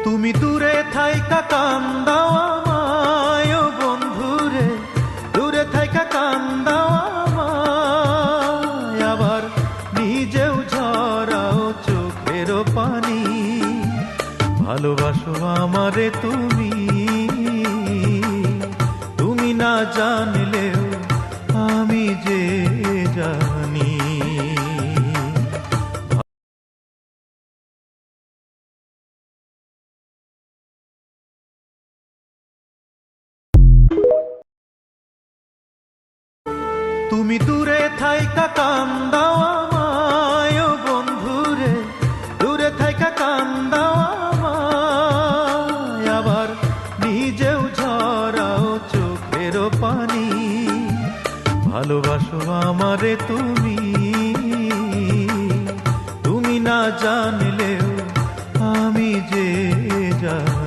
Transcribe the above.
তুমি দূরে থাইকা কান্দাও আমায় ও বন্ধুরে, দূরে থাইকা কান্দাও আমায়, আবার নিজেও ঝরাও চোখের পানি। ভালোবাসো আমারে তুমি, তুমি না জানলেও আমি যে জানি। তুমি দূরে থাইকা কান্দাও আমায় ও বন্ধুরে, দূরে থাইকা কান্দাও আমায়, আবার নিজেও ঝরাও চোখের পানি। ভালোবাসো আমারে তুমি, তুমি না জানলেও আমি যে জানি।